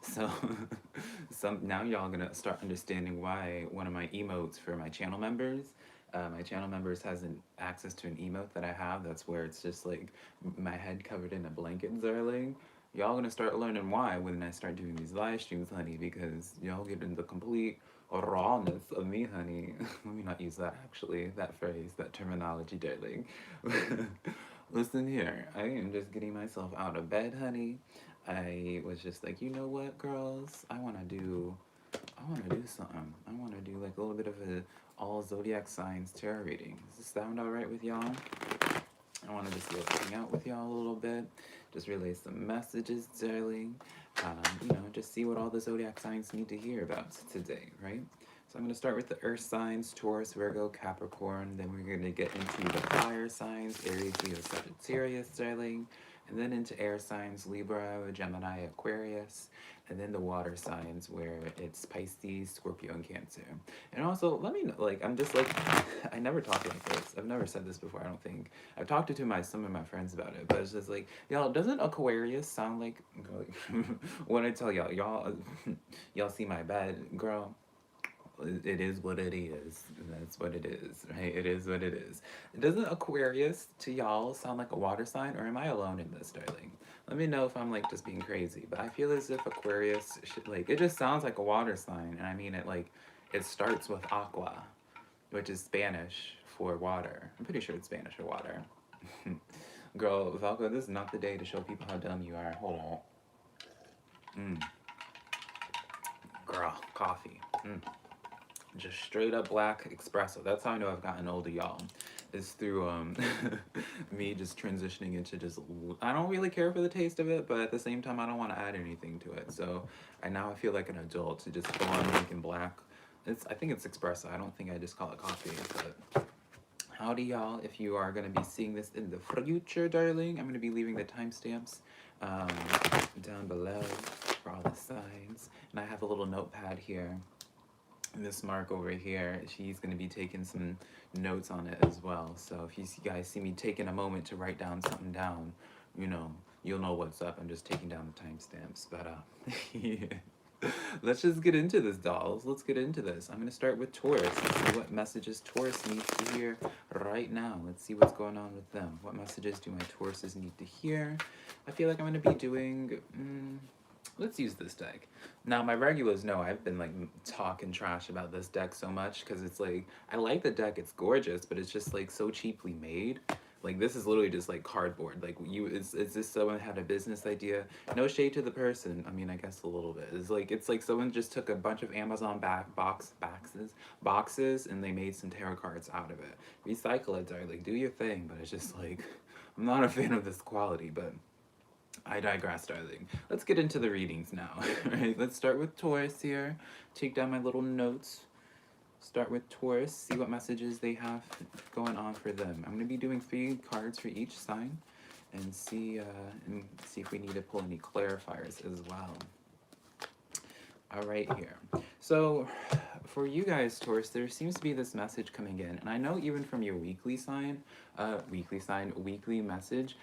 So, now y'all gonna start understanding why one of my emotes for my channel members has an access to an emote that I have. That's where it's just like my head covered in a blanket, darling. Y'all gonna start learning why when I start doing these live streams, honey, because y'all getting the complete rawness of me, honey. Let me not use that actually, that phrase, that terminology, darling. Listen here, I am just getting myself out of bed, honey. I was just like, you know what, girls? I wanna do something. I wanna do like a little bit of a all zodiac signs tarot reading. Does this sound alright with y'all? I wanna just like hang out with y'all a little bit, just relay some messages, darling. Just see what all the zodiac signs need to hear about today, right? So I'm going to start with the earth signs, Taurus, Virgo, Capricorn. Then we're going to get into the fire signs, Aries, Leo, Sagittarius, darling. And then into air signs, Libra, Gemini, Aquarius. And then the water signs where it's Pisces, Scorpio, and Cancer. And also, let me know, like, I'm just like, I never talk like this. I've never said this before, I don't think. I've talked to some of my friends about it, but it's just like, y'all, doesn't Aquarius sound like when I tell y'all, y'all see my bed, girl, it is what it is. That's what it is, right? It is what it is. Doesn't Aquarius to y'all sound like a water sign, or am I alone in this, darling? Let me know if I'm like just being crazy, but I feel as if Aquarius should, like, it just sounds like a water sign, and I mean it like it starts with aqua, which is Spanish for water. I'm pretty sure it's Spanish for water. Girl, Velka, this is not the day to show people how dumb you are. Hold on. Girl, coffee. Just straight up black espresso. That's how I know I've gotten older, y'all. Is through me just transitioning into just, I don't really care for the taste of it, but at the same time I don't want to add anything to it. So I feel like an adult to just go on making black. I think it's espresso. I don't think I just call it coffee. But howdy, y'all. If you are going to be seeing this in the future, darling, I'm going to be leaving the timestamps down below for all the signs. And I have a little notepad here. This mark over here, she's going to be taking some notes on it as well. So if you guys see me taking a moment to write down something down, you'll know what's up. I'm just taking down the timestamps. But yeah. Let's just get into this, dolls. Let's get into this. I'm going to start with Taurus. Let's see what messages Taurus needs to hear right now. Let's see what's going on with them. What messages do my Tauruses need to hear? I feel like I'm going to be doing... let's use this deck. Now, my regulars know I've been like talking trash about this deck so much because it's like, I like the deck, it's gorgeous, but it's just like so cheaply made. Like, this is literally just like cardboard. Like, is this someone had a business idea? No shade to the person. I mean, I guess a little bit. It's like someone just took a bunch of Amazon boxes, and they made some tarot cards out of it. Recycle it, darling. Do your thing. But it's just like, I'm not a fan of this quality, but I digress, darling. Let's get into the readings now. Right, let's start with Taurus here. Take down my little notes. Start with Taurus, see what messages they have going on for them. I'm going to be doing 3 cards for each sign and see if we need to pull any clarifiers as well. All right, here. So for you guys, Taurus, there seems to be this message coming in, and I know even from your weekly message,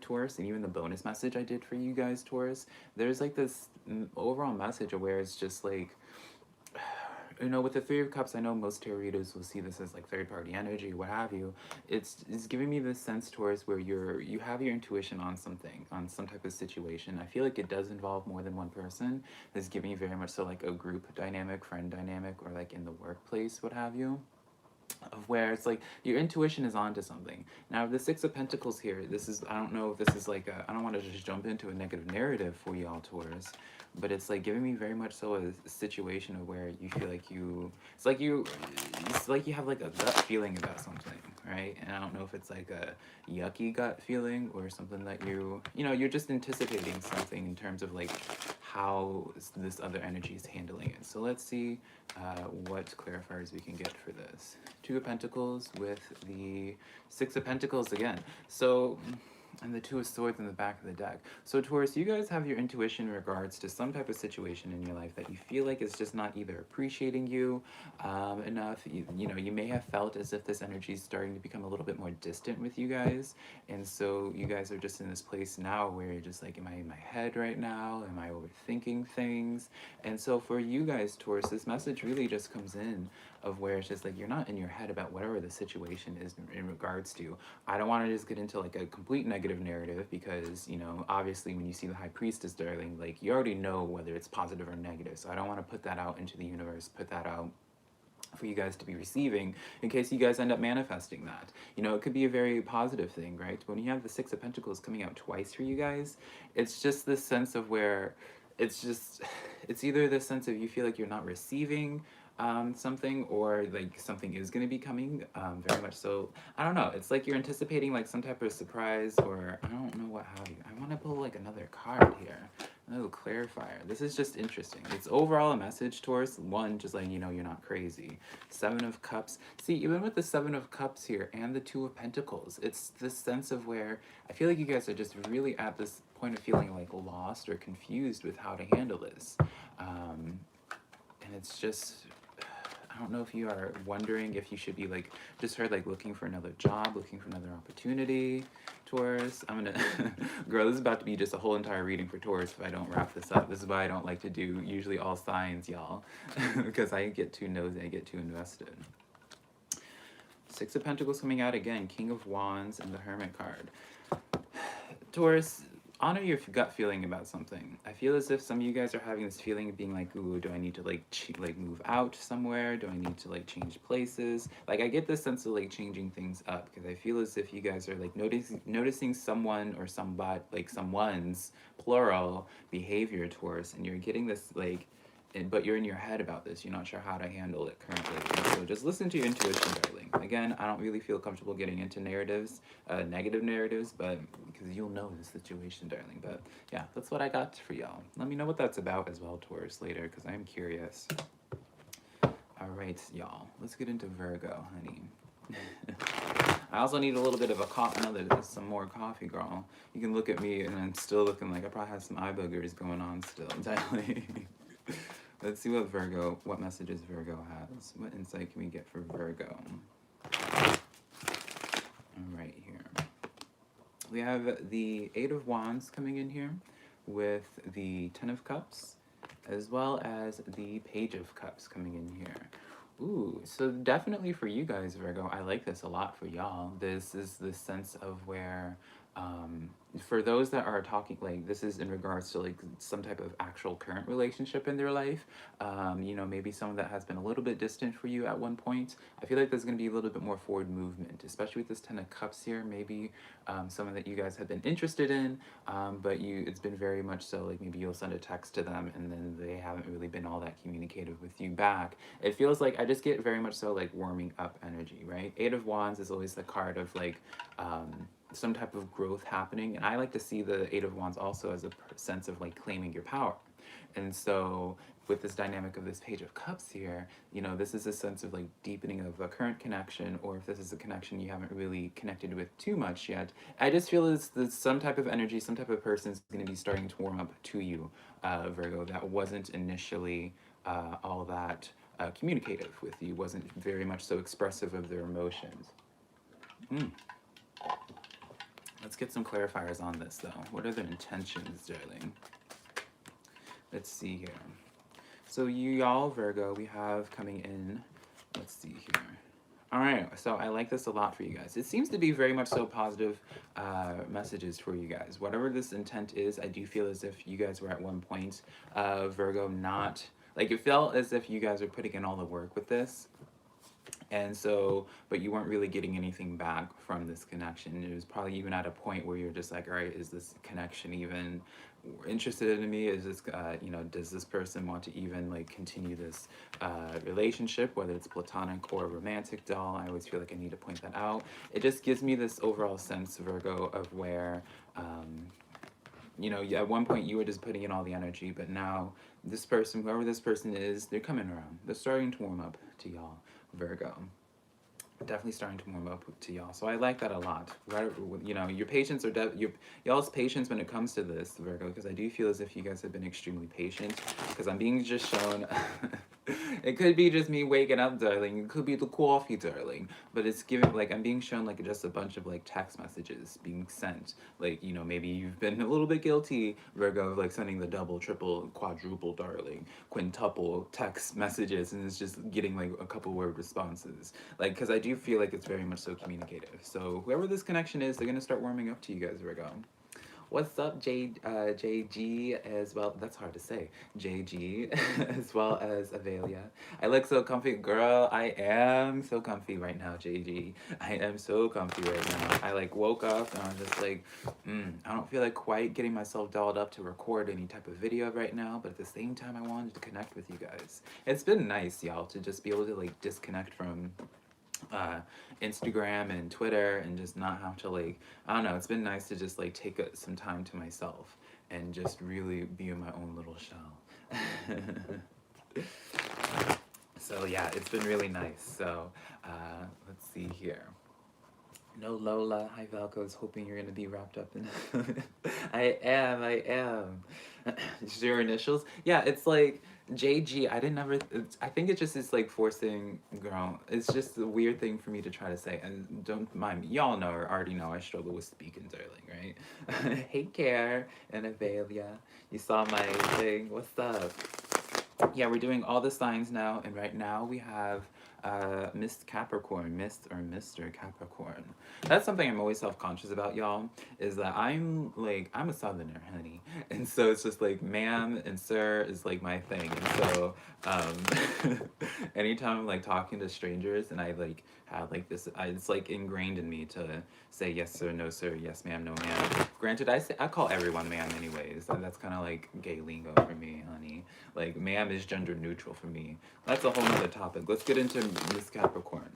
Taurus, and even the bonus message I did for you guys, Taurus, there's like this overall message of where it's just like, with the 3 of Cups, I know most tarot readers will see this as like third-party energy, what have you. It's giving me this sense, Taurus, where you have your intuition on something, on some type of situation. I feel like it does involve more than one person. It's giving me very much so like a group dynamic, friend dynamic, or like in the workplace, what have you. Of where it's like your intuition is onto something. Now the 6 of Pentacles here, I don't know if this is like I don't want to just jump into a negative narrative for y'all, Taurus, but it's like giving me very much so a situation of where you feel like it's like you have like a gut feeling about something, right? And I don't know if it's like a yucky gut feeling or something that you're just anticipating something in terms of like how this other energy is handling it. So let's see what clarifiers we can get for this. 2 of Pentacles with the 6 of Pentacles again. So And the Two of Swords in the back of the deck. So Taurus, you guys have your intuition in regards to some type of situation in your life that you feel like is just not either appreciating you enough. You know, you may have felt as if this energy is starting to become a little bit more distant with you guys. And so you guys are just in this place now where you're just like, am I in my head right now? Am I overthinking things? And so for you guys, Taurus, this message really just comes in of where it's just like you're not in your head about whatever the situation is in regards to. I don't want to just get into like a complete negative narrative because, you know, obviously when you see the High Priestess, darling, like you already know whether it's positive or negative. So I don't want to put that out into the universe, put that out for you guys to be receiving in case you guys end up manifesting that. You know, it could be a very positive thing, right? When you have the Six of Pentacles coming out twice for you guys, it's just this sense of where it's just, it's either this sense of you feel like you're not receiving something, or like something is going to be coming, very much so. I don't know, it's like you're anticipating like some type of surprise, or I don't know what have you. I want to pull like another card here, a little clarifier. This is just interesting. It's overall a message, Taurus. One, just letting you know you're not crazy. Seven of Cups. See, even with the Seven of Cups here and the Two of Pentacles, it's this sense of where I feel like you guys are just really at this point of feeling like lost or confused with how to handle this. And it's just, I don't know if you are wondering if you should be like, just heard like looking for another job, looking for another opportunity, Taurus. I'm gonna, girl, this is about to be just a whole entire reading for Taurus if I don't wrap this up. This is why I don't like to do usually all signs, y'all, because I get too nosy, I get too invested. Six of Pentacles coming out again, King of Wands and the Hermit card. Taurus, honor your gut feeling about something. I feel as if some of you guys are having this feeling of being like, ooh, do I need to like move out somewhere? Do I need to like change places? Like I get this sense of like changing things up because I feel as if you guys are like noticing someone or somebody, like someone's plural behavior towards, and you're getting this like, but you're in your head about this. You're not sure how to handle it currently. So just listen to your intuition, darling. Again, I don't really feel comfortable getting into narratives, negative narratives, but because you'll know the situation, darling. But yeah, that's what I got for y'all. Let me know what that's about as well, Taurus, later, because I'm curious. All right, y'all. Let's get into Virgo, honey. I also need a little bit of some more coffee, girl. You can look at me and I'm still looking like I probably have some eye boogers going on still, darling. Let's see what messages Virgo has. What insight can we get for Virgo? All right, here. We have the Eight of Wands coming in here with the Ten of Cups, as well as the Page of Cups coming in here. Ooh, so definitely for you guys, Virgo, I like this a lot for y'all. This is the sense of where, for those that are talking, like, this is in regards to, like, some type of actual current relationship in their life. You know, maybe someone that has been a little bit distant for you at one point. I feel like there's going to be a little bit more forward movement, especially with this Ten of Cups here. Maybe someone that you guys have been interested in, but it's been very much so, like, maybe you'll send a text to them and then they haven't really been all that communicative with you back. It feels like I just get very much so, like, warming up energy, right? Eight of Wands is always the card of, like, some type of growth happening, and I like to see the Eight of Wands also as a sense of like claiming your power. And so with this dynamic of this Page of Cups here, you know, this is a sense of like deepening of a current connection, or if this is a connection you haven't really connected with too much yet. I just feel as that some type of energy, some type of person is going to be starting to warm up to you, Virgo, that wasn't initially all that communicative with you, wasn't very much so expressive of their emotions. Let's get some clarifiers on this, though. What are their intentions, darling? Let's see here. So y'all, Virgo, we have coming in. Let's see here. All right, so I like this a lot for you guys. It seems to be very much so positive messages for you guys. Whatever this intent is, I do feel as if you guys were at one point, Virgo, not... Like, it felt as if you guys are putting in all the work with this. And so, but you weren't really getting anything back from this connection. It was probably even at a point where you're just like, all right, is this connection even interested in me? Is this, you know, does this person want to even like continue this relationship, whether it's platonic or romantic, doll? I always feel like I need to point that out. It just gives me this overall sense, Virgo, of where, you know, at one point you were just putting in all the energy, but now this person, whoever this person is, they're coming around. They're starting to warm up to y'all, Virgo. definitely starting to warm up to y'all. So I like that a lot. Right, you know, your patience are y'all's patience when it comes to this, Virgo, because I do feel as if you guys have been extremely patient. Because I'm being just shown. It could be just me waking up, darling. It could be the coffee, darling. But it's giving like I'm being shown like just a bunch of like text messages being sent. Like, you know, maybe you've been a little bit guilty, Virgo, of like sending the double, triple, quadruple, darling, quintuple text messages, and it's just getting like a couple word responses. Like, because I do feel like it's very much so communicative. So whoever this connection is, they're gonna start warming up to you guys, Virgo. What's up, JG, as well? That's hard to say. JG, as well as Avelia. I look so comfy. Girl, I am so comfy right now, JG. I am so comfy right now. I like woke up and I was just like, I don't feel like quite getting myself dolled up to record any type of video right now, but at the same time, I wanted to connect with you guys. It's been nice, y'all, to just be able to like disconnect from uh, Instagram and Twitter and just not have to like, I don't know, it's been nice to just like take some time to myself and just really be in my own little shell. So yeah, it's been really nice. So let's see here. No Lola, hi Valco, is hoping you're gonna be wrapped up in I am. Just your initials? Yeah, it's like JG. I didn't ever. I think it just is like forcing. Girl, it's just a weird thing for me to try to say. And don't mind me. Y'all know or already know I struggle with speaking, darling. Right? Hey, Care and Avelia. You saw my thing. What's up? Yeah, we're doing all the signs now, and right now we have Miss Capricorn, Miss or Mr. Capricorn. That's something I'm always self-conscious about, y'all, is that I'm a southerner, honey. And so it's just like ma'am and sir is like my thing. And so anytime I'm like talking to strangers and I like have like this, it's like ingrained in me to say yes sir, no sir, yes ma'am, no ma'am. Granted, I call everyone ma'am anyways. That's kind of like gay lingo for me, honey. Like, ma'am is gender neutral for me. That's a whole nother topic. Let's get into Miss Capricorn.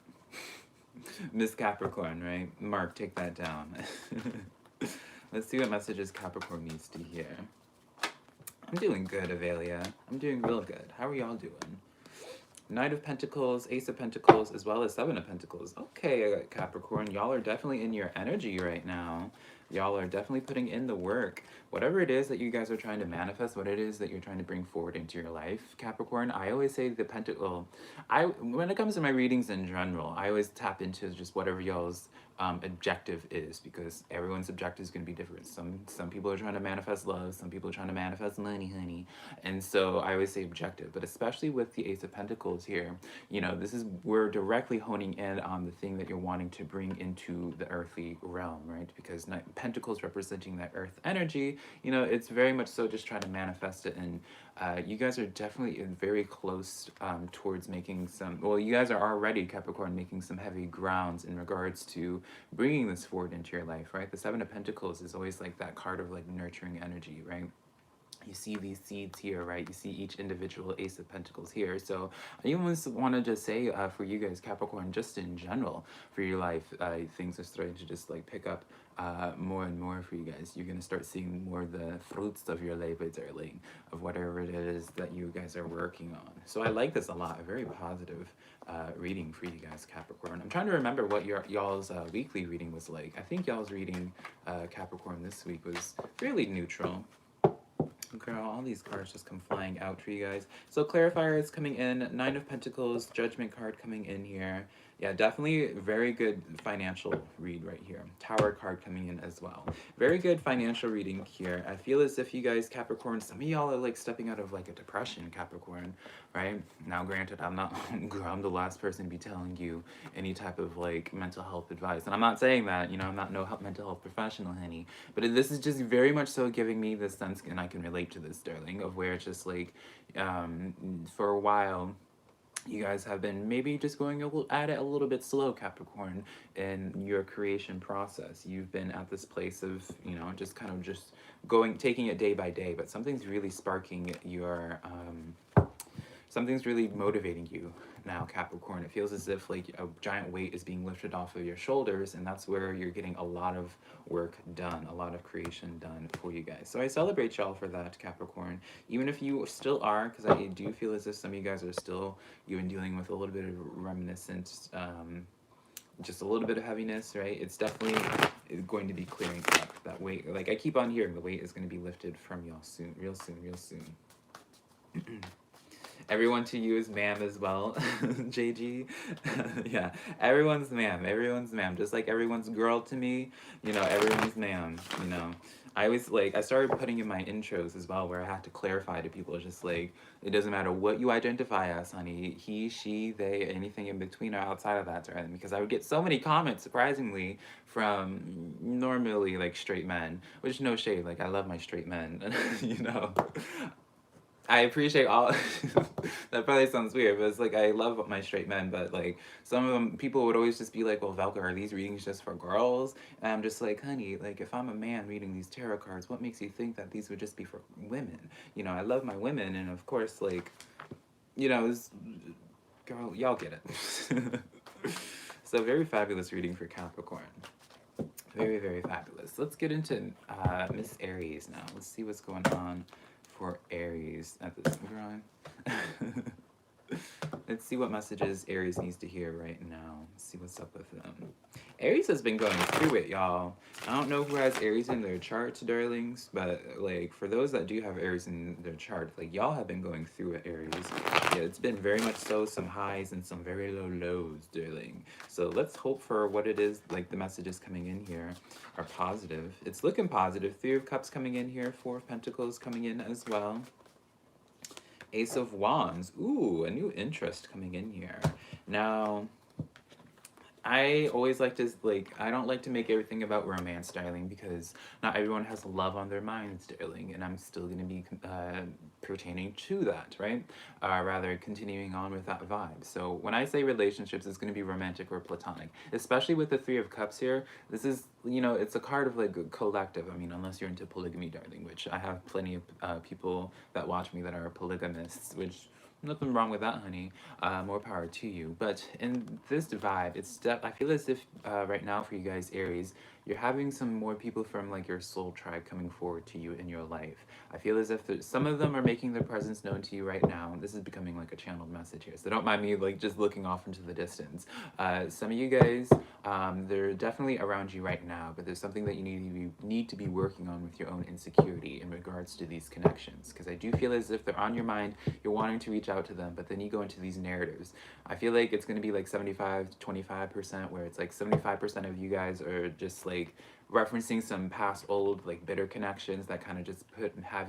Miss Capricorn, right? Mark, take that down. Let's see what messages Capricorn needs to hear. I'm doing good, Avelia. I'm doing real good. How are y'all doing? Knight of Pentacles, Ace of Pentacles, as well as Seven of Pentacles. Okay, Capricorn, y'all are definitely in your energy right now. Y'all are definitely putting in the work. Whatever it is that you guys are trying to manifest, what it is that you're trying to bring forward into your life, Capricorn, I always say the pentacle. When it comes to my readings in general, I always tap into just whatever y'all's objective is, because everyone's objective is going to be different. Some people are trying to manifest love, some people are trying to manifest money, honey. And so I always say objective, but especially with the Ace of Pentacles here, you know, we're directly honing in on the thing that you're wanting to bring into the earthly realm, right? Because Pentacles representing that earth energy, you know, it's very much so just trying to manifest it. And you guys are definitely very close towards making some, well, you guys are already, Capricorn, making some heavy grounds in regards to bringing this forward into your life, right? The Seven of Pentacles is always like that card of like nurturing energy, right? You see these seeds here, right? You see each individual Ace of Pentacles here. So I even want to just say for you guys, Capricorn, just in general, for your life, things are starting to just like pick up more and more for you guys. You're going to start seeing more of the fruits of your labor, darling, of whatever it is that you guys are working on. So I like this a lot. A very positive reading for you guys, Capricorn. I'm trying to remember what y'all's weekly reading was like. I think y'all's reading, Capricorn, this week was fairly neutral. Girl, all these cards just come flying out for you guys. So clarifier is coming in. Nine of Pentacles, Judgment card coming in here. Yeah, definitely very good financial read right here. Tower card coming in as well. Very good financial reading here. I feel as if you guys, Capricorn, some of y'all are like stepping out of like a depression, Capricorn, right? Now, granted, I'm the last person to be telling you any type of like mental health advice. And I'm not saying that, you know, I'm not no mental health professional, honey. But this is just very much so giving me this sense, and I can relate to this, darling, of where it's just like, for a while, you guys have been maybe just going at it a little bit slow, Capricorn, in your creation process. You've been at this place of, you know, just kind of just taking it day by day, but something's really sparking your, something's really motivating you now, Capricorn. It feels as if like a giant weight is being lifted off of your shoulders, and that's where you're getting a lot of work done, a lot of creation done for you guys. So I celebrate y'all for that, Capricorn. Even if you still are, because I do feel as if some of you guys are still even dealing with a little bit of reminiscent just a little bit of heaviness, right? It's definitely going to be clearing up. That weight, like I keep on hearing, the weight is going to be lifted from y'all soon, real soon, real soon. Everyone to you is ma'am as well, JG. Yeah, everyone's ma'am. Everyone's ma'am. Just like everyone's girl to me, you know, everyone's ma'am, you know. I always like, I started putting in my intros as well where I have to clarify to people, just like, it doesn't matter what you identify as, honey. He, she, they, anything in between or outside of that, right? Because I would get so many comments, surprisingly, from normally like straight men, which no shade, like I love my straight men, you know. I appreciate all. That probably sounds weird, but it's like I love my straight men, but like some of them, people would always just be like, "Well, Velka, are these readings just for girls?" And I'm just like, "Honey, like if I'm a man reading these tarot cards, what makes you think that these would just be for women?" You know, I love my women, and of course, like, you know, girl, y'all get it. So very fabulous reading for Capricorn. Very, very fabulous. Let's get into Miss Aries now. Let's see what's going on for Aries at this time. Let's see what messages Aries needs to hear right now. Let's see what's up with them. Aries has been going through it, y'all. I don't know who has Aries in their chart, darlings, but like for those that do have Aries in their chart, like y'all have been going through it, Aries. Yeah, it's been very much so, some highs and some very low lows, darling. So let's hope for what it is, like the messages coming in here are positive. It's looking positive. 3 of Cups coming in here, 4 of Pentacles coming in as well. Ace of Wands. Ooh, a new interest coming in here. Now, I always like to, like, I don't like to make everything about romance, darling, because not everyone has love on their minds, darling, and I'm still going to be pertaining to that, right? Rather, continuing on with that vibe. So when I say relationships, it's going to be romantic or platonic, especially with the 3 of Cups here. This is, you know, it's a card of, like, a collective. I mean, unless you're into polygamy, darling, which I have plenty of people that watch me that are polygamists, which... nothing wrong with that, honey. More power to you. But in this vibe, I feel as if right now for you guys, Aries, you're having some more people from like your soul tribe coming forward to you in your life. I feel as if some of them are making their presence known to you right now. This is becoming like a channeled message here, so don't mind me like just looking off into the distance. Some of you guys, they're definitely around you right now, but there's something that you need to be working on with your own insecurity in regards to these connections. Because I do feel as if they're on your mind, you're wanting to reach out to them, but then you go into these narratives. I feel like it's going to be like 75 to 25%, where it's like 75% of you guys are just like referencing some past old like bitter connections that kind of just have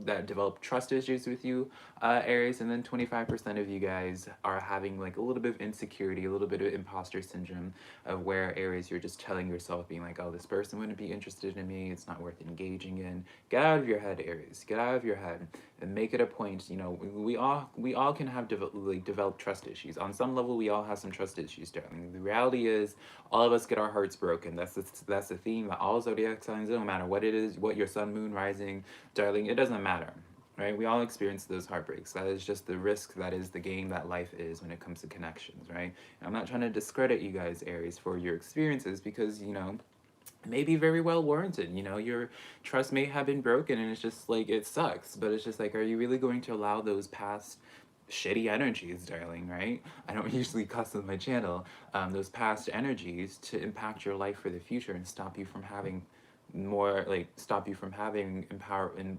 that develop trust issues with you, Aries, and then 25% of you guys are having like a little bit of insecurity, a little bit of imposter syndrome, of where, Aries, you're just telling yourself, being like, oh, this person wouldn't be interested in me, it's not worth engaging in. Get out of your head, Aries. Get out of your head and make it a point. You know, we all can have develop trust issues. On some level, we all have some trust issues, darling. The reality is, all of us get our hearts broken. That's the theme that all zodiac signs, no matter what it is, what your sun, moon, rising, darling, it doesn't matter. Right? We all experience those heartbreaks. That is just the risk, that is the game that life is when it comes to connections, right? And I'm not trying to discredit you guys, Aries, for your experiences, because, you know, may be very well warranted. You know, your trust may have been broken and it's just like, it sucks, but it's just like, are you really going to allow those past shitty energies, darling, right? I don't usually cuss on my channel. Those past energies to impact your life for the future and stop you from having more, like, stop you from having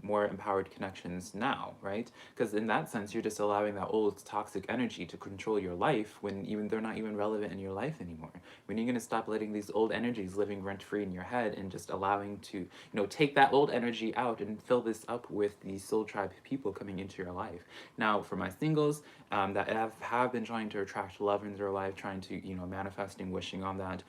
more empowered connections now, right? Because in that sense, you're just allowing that old toxic energy to control your life when even they're not even relevant in your life anymore. When you're going to stop letting these old energies living rent-free in your head and just allowing to, you know, take that old energy out and fill this up with these soul tribe people coming into your life. Now, for my singles that have been trying to attract love in their life, trying to, you know, manifesting, wishing on that,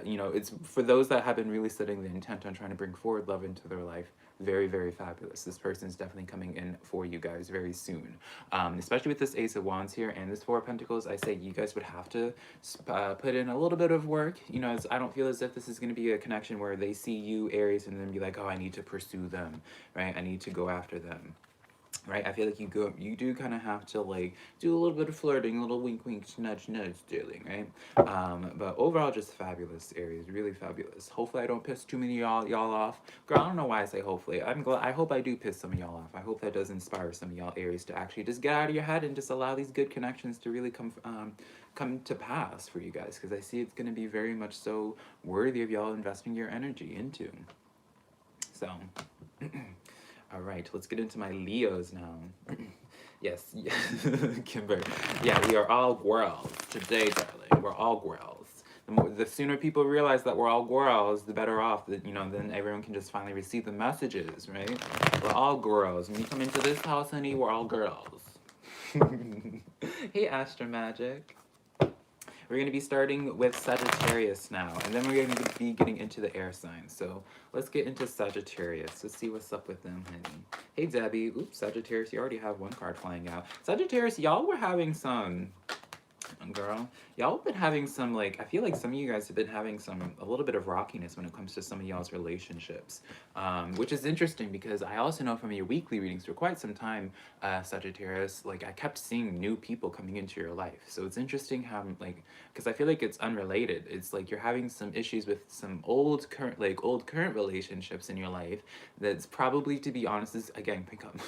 you know, it's for those that have been really setting the intent on trying to bring forward love into their life. Very, very fabulous. This person's definitely coming in for you guys very soon. Especially with this Ace of Wands here and this 4 of Pentacles, I say you guys would have to put in a little bit of work. You know, I don't feel as if this is going to be a connection where they see you, Aries, and then be like, oh, I need to pursue them, right? I need to go after them. right? I feel like you do kind of have to like do a little bit of flirting, a little wink, wink, nudge, nudge, darling, right? But overall, just fabulous, Aries, really fabulous. Hopefully, I don't piss too many y'all off. Girl, I don't know why I say hopefully. I'm glad. I hope I do piss some of y'all off. I hope that does inspire some of y'all Aries to actually just get out of your head and just allow these good connections to really come to pass for you guys, because I see it's going to be very much so worthy of y'all investing your energy into. So. All right, let's get into my Leos now. Yes, Kimber. Yeah, we are all girls today, darling. We're all girls. The sooner people realize that we're all girls, the better off. That then everyone can just finally receive the messages, right? We're all girls. When you come into this house, honey, we're all girls. Hey, Astro Magic. We're going to be starting with Sagittarius now, and then we're going to be getting into the air signs. So let's get into Sagittarius. Let's see what's up with them, honey. Hey, Debbie. Oops, Sagittarius, you already have one card flying out. Sagittarius, y'all were having some... Girl, y'all have been having some, like, I feel like some of you guys have been having a little bit of rockiness when it comes to some of y'all's relationships, which is interesting because I also know from your weekly readings for quite some time, Sagittarius, like, I kept seeing new people coming into your life. So it's interesting how, like, because I feel like it's unrelated. It's like you're having some issues with some old current relationships in your life that's probably, to be honest, this, again, pick up.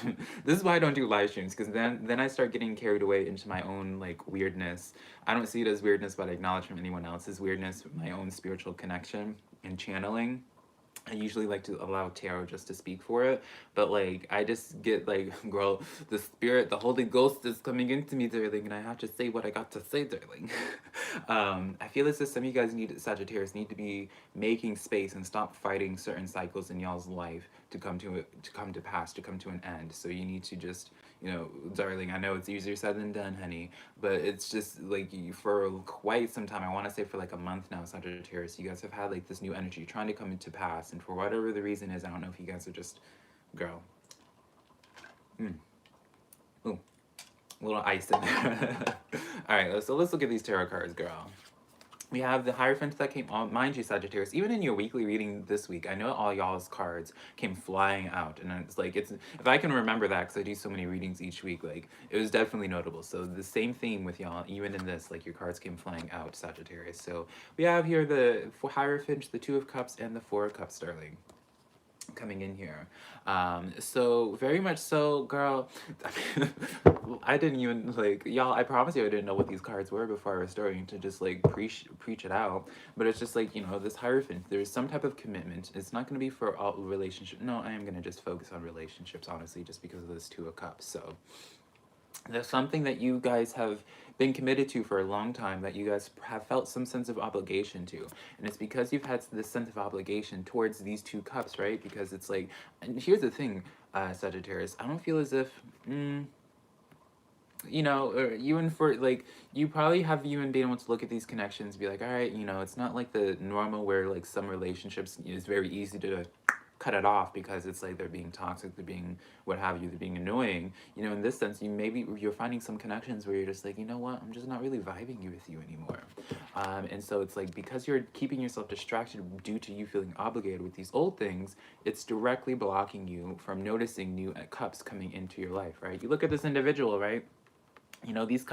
This is why I don't do live streams, because then I start getting carried away into my own, like, weirdness. I don't see it as weirdness, but I acknowledge from anyone else's weirdness, my own spiritual connection and channeling. I usually like to allow tarot just to speak for it, but like I just get like, girl, the spirit, the Holy Ghost is coming into me, darling, and I have to say what I got to say, darling. I feel as if some of you guys Sagittarius need to be making space and stop fighting certain cycles in y'all's life to come to pass, to come to an end. So you need to just, darling, I know it's easier said than done, honey, but it's just like for quite some time, I want to say for like a month now, Sagittarius, you guys have had like this new energy trying to come into pass, and for whatever the reason is, I don't know if you guys are just, girl. Ooh, a little ice in there. All right, so let's look at these tarot cards, girl. We have the Hierophant that came on, mind you, Sagittarius, even in your weekly reading this week, I know all y'all's cards came flying out, and it's like, if I can remember that, because I do so many readings each week, like, it was definitely notable. So the same theme with y'all, even in this, like, your cards came flying out, Sagittarius. So we have here the Hierophant, the Two of Cups, and the Four of Cups, darling, coming in here. So very much so, girl. I didn't even like, y'all, I promise you I didn't know what these cards were before I was starting to just like preach it out. But it's just like, this Hierophant, there's some type of commitment. It's not going to be for all relationships. No, I am going to just focus on relationships, honestly, just because of this Two of Cups. So there's something that you guys have been committed to for a long time, that you guys have felt some sense of obligation to. And it's because you've had this sense of obligation towards these two cups, right? Because it's like, and here's the thing, Sagittarius, I don't feel as if, or even for, like, you probably have even been able to look at these connections, be like, all right, it's not like the normal where, like, some relationships is very easy to cut it off because it's like they're being toxic, they're being what have you, they're being annoying. In this sense, you're finding some connections where you're just like, you know what, I'm just not really vibing with you anymore. And so it's like, because you're keeping yourself distracted due to you feeling obligated with these old things, it's directly blocking you from noticing new cups coming into your life, right? You look at this individual, right? These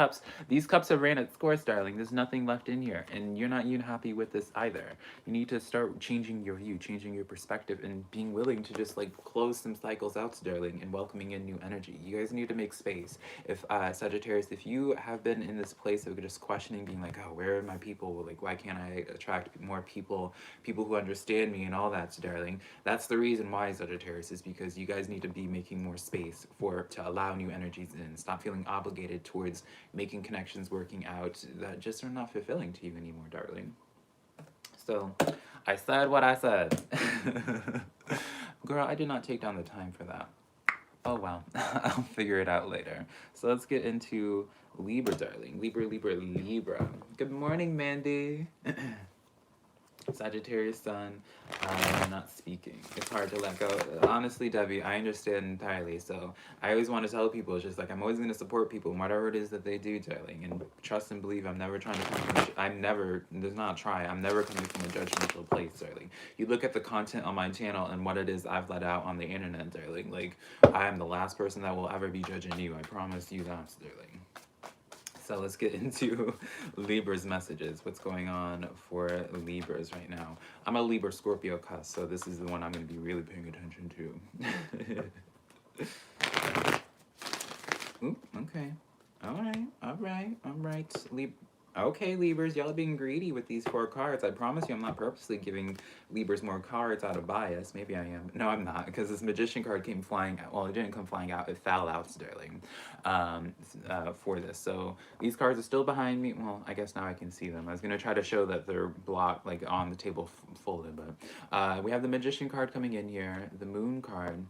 cups have ran its course, darling. There's nothing left in here, and you're not even happy with this either. You need to start changing your view, changing your perspective, and being willing to just like close some cycles out, darling, and welcoming in new energy. You guys need to make space. If Sagittarius, if you have been in this place of just questioning, being like, oh, where are my people? Like, why can't I attract more people who understand me and all that, darling? That's the reason why, Sagittarius, is because you guys need to be making more space to allow new energies in. Stop feeling obligated towards making connections, working out that just are not fulfilling to you anymore, darling. So I said what I said. Girl, I did not take down the time for that. Oh well, I'll figure it out later. So let's get into Libra, darling. Libra. Good morning, Mandy. Sagittarius sun, not speaking. It's hard to let go. Honestly, Debbie, I understand entirely. So I always want to tell people, it's just like I'm always going to support people, whatever it is that they do, darling. And trust and believe, I'm never trying to come from. I'm never. There's not try. I'm never coming from a judgmental place, darling. You look at the content on my channel and what it is I've let out on the internet, darling. Like I am the last person that will ever be judging you. I promise you that, darling. So let's get into Libra's messages. What's going on for Libras right now? I'm a Libra Scorpio cusp, so this is the one I'm going to be really paying attention to. Ooh, okay. All right. Okay, Libras, y'all are being greedy with these 4 cards. I promise you I'm not purposely giving Libras more cards out of bias. Maybe I am. No, I'm not, because this Magician card came flying out. Well, it didn't come flying out. It fell out, darling, for this. So these cards are still behind me. Well, I guess now I can see them. I was going to try to show that they're blocked, like on the table folded, but we have the Magician card coming in here, the Moon card,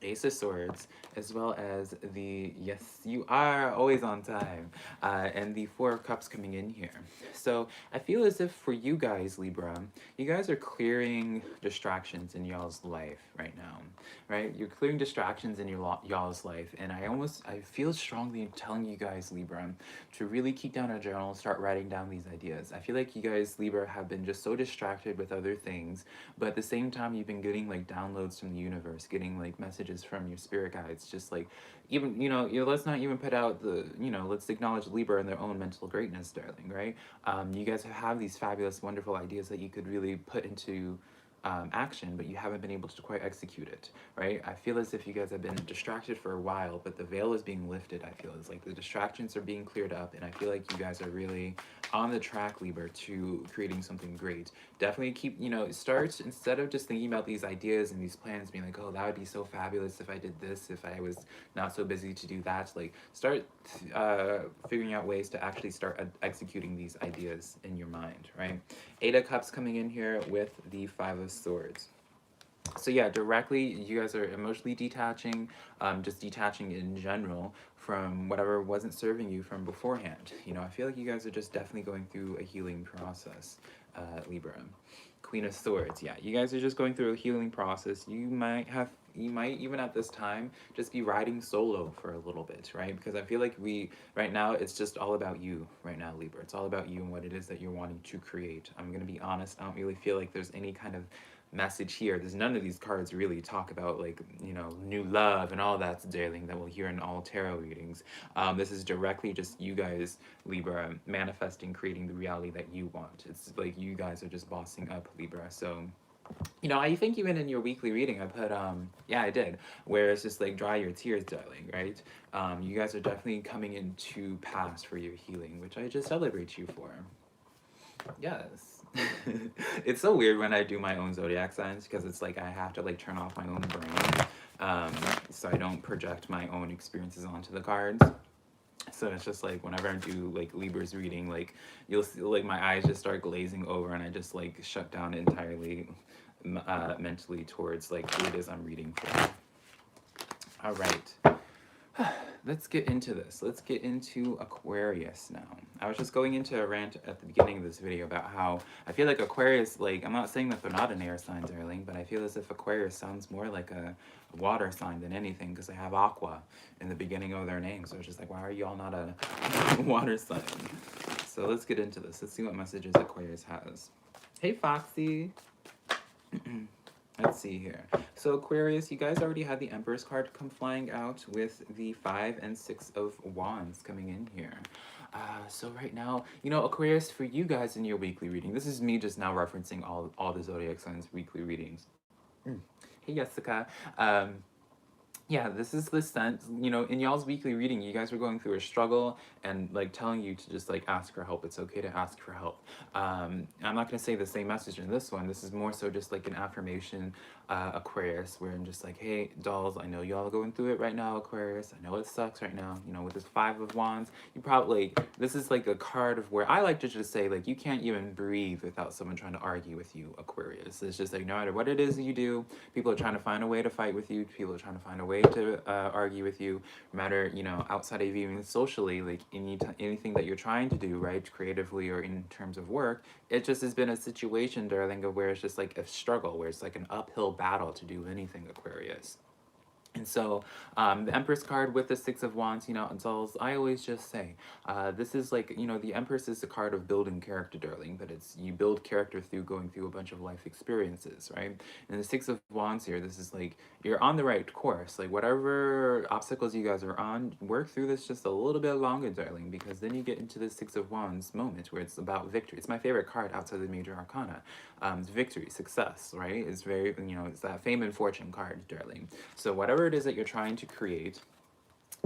Ace of Swords, as well as the, yes, you are always on time, and the 4 of Cups coming in here. So I feel as if for you guys, Libra, you guys are clearing distractions in y'all's life right now, right? You're clearing distractions in your y'all's life, and I feel strongly telling you guys, Libra, to really keep down a journal, start writing down these ideas. I feel like you guys, Libra, have been just so distracted with other things, but at the same time, you've been getting like downloads from the universe, getting like messages from your spirit guides, just like even let's not even put out the let's acknowledge Libra and their own mental greatness, darling, right? You guys have these fabulous, wonderful ideas that you could really put into action, but you haven't been able to quite execute it, right? I feel as if you guys have been distracted for a while, but the veil is being lifted. I feel it's like the distractions are being cleared up, and I feel like you guys are really on the track, Libra, to creating something great. Definitely keep, start, instead of just thinking about these ideas and these plans, being like, oh, that would be so fabulous if I did this, if I was not so busy to do that. Like, start figuring out ways to actually start executing these ideas in your mind, right? 8 of Cups coming in here with the 5 of Swords. So yeah, directly, you guys are emotionally detaching, just detaching in general from whatever wasn't serving you from beforehand. I feel like you guys are just definitely going through a healing process, Libra. Queen of Swords, yeah, you guys are just going through a healing process. You might even at this time just be riding solo for a little bit, right? Because I feel like right now, it's just all about you right now, Libra. It's all about you and what it is that you're wanting to create. I'm going to be honest, I don't really feel like there's any kind of message here. There's none of these cards really talk about like new love and all that, darling, that we'll hear in all tarot readings. This is directly just you guys, Libra, manifesting, creating the reality that you want. It's like you guys are just bossing up, Libra. So I think even in your weekly reading I put yeah, I did, where it's just like dry your tears, darling, right? You guys are definitely coming into pass for your healing, which I just celebrate you for. Yes. It's so weird when I do my own zodiac signs, because it's like I have to like turn off my own brain, so I don't project my own experiences onto the cards. So it's just like whenever I do like Libra's reading, like you'll see like my eyes just start glazing over, and I just like shut down entirely mentally towards like who it is I'm reading for. All right. Let's get into this. Let's get into Aquarius now. I was just going into a rant at the beginning of this video about how I feel like Aquarius, like, I'm not saying that they're not an air sign, darling, but I feel as if Aquarius sounds more like a water sign than anything, because they have aqua in the beginning of their name. So it's just like, why are y'all not a water sign? So let's get into this. Let's see what messages Aquarius has. Hey, Foxy. Let's see here. So Aquarius, you guys already had the Empress card come flying out with the 5 and 6 of Wands coming in here. So right now, Aquarius, for you guys in your weekly reading, this is me just now referencing all the zodiac signs weekly readings. Hey, Jessica. Yeah, this is the sense, in y'all's weekly reading, you guys were going through a struggle and like telling you to just like ask for help. It's okay to ask for help. I'm not going to say the same message in this one. This is more so just like an affirmation Aquarius, where I'm just like, hey, dolls, I know y'all are going through it right now, Aquarius. I know it sucks right now. You know, with this Five of Wands, you probably, this is like a card of where I like to just say, like, you can't even breathe without someone trying to argue with you, Aquarius. It's just like, no matter what it is that you do, people are trying to find a way to fight with you. People are trying to find a way to argue with you. No matter, you know, outside of even socially, like anything that you're trying to do, right, creatively or in terms of work, it just has been a situation, darling, of where it's just like a struggle, where it's like an uphill battle to do anything, Aquarius. And so the Empress card with the Six of Wands, you know, dolls, I always just say, this is like, you know, the Empress is the card of building character, darling, but it's, you build character through going through a bunch of life experiences, right? And the Six of Wands here, this is like, you're on the right course. Like, whatever obstacles you guys are on, work through this just a little bit longer, darling, because then you get into the Six of Wands moment where it's about victory. It's my favorite card outside the major arcana. It's victory, success, right? It's very, you know, it's that fame and fortune card, darling. So whatever it is that you're trying to create,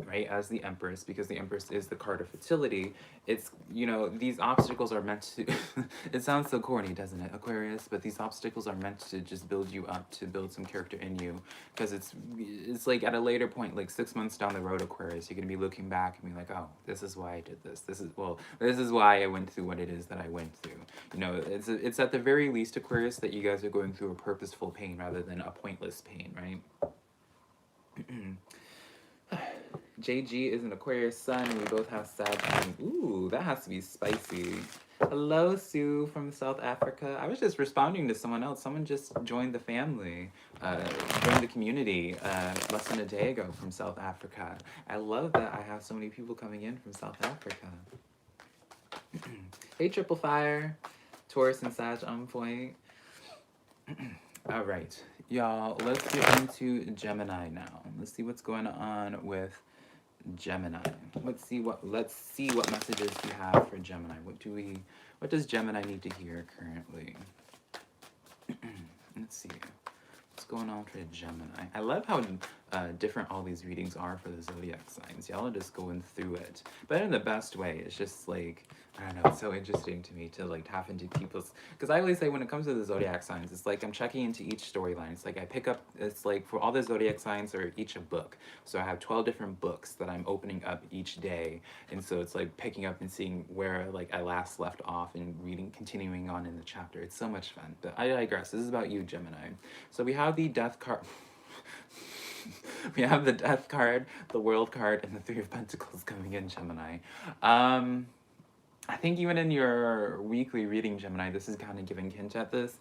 right, as the Empress, because the Empress is the card of fertility, it's, you know, these obstacles are meant to, it sounds so corny, doesn't it, Aquarius? But these obstacles are meant to just build you up, to build some character in you, because it's like at a later point, like 6 months down the road, Aquarius, you're going to be looking back and be like, oh, this is why I did this. This is why I went through what it is that I went through. You know, it's at the very least, Aquarius, that you guys are going through a purposeful pain rather than a pointless pain, right? JG is an Aquarius sun, and we both have Sag. Ooh, that has to be spicy. Hello, Sue from South Africa. I was just responding to someone else. Someone just joined the family, joined the community less than a day ago from South Africa. I love that I have so many people coming in from South Africa. Hey, Triple Fire. Taurus and Sag on point. All right, y'all, let's get into Gemini now. Let's see what's going on with Gemini. Let's see what messages you have for Gemini. What does Gemini need to hear currently? Let's see. What's going on for Gemini? I love how different all these readings are for the zodiac signs. Y'all are just going through it, but in the best way. It's just like, I don't know, it's so interesting to me to like tap into people's, because I always say when it comes to the zodiac signs, it's like I'm checking into each storyline. It's like I pick up, it's like for all the zodiac signs are each a book. So I have 12 different books that I'm opening up each day. And so it's like picking up and seeing where like I last left off and reading, continuing on in the chapter. It's so much fun, but I digress. This is about you, Gemini. So we have the Death card. We have the Death card, the World card, and the Three of Pentacles coming in, Gemini. I think even in your weekly reading, Gemini, this is kind of giving hint at this.